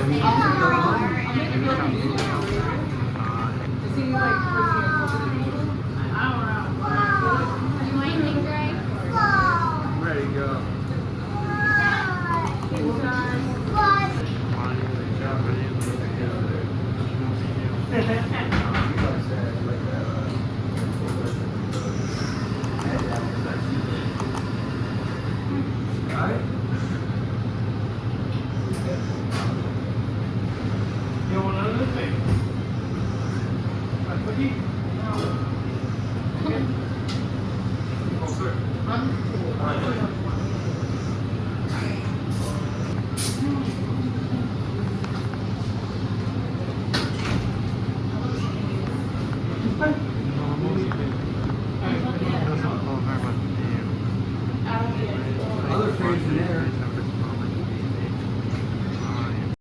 Ready to go. You want another thing? A cookie? Oh, sir. Other things in there.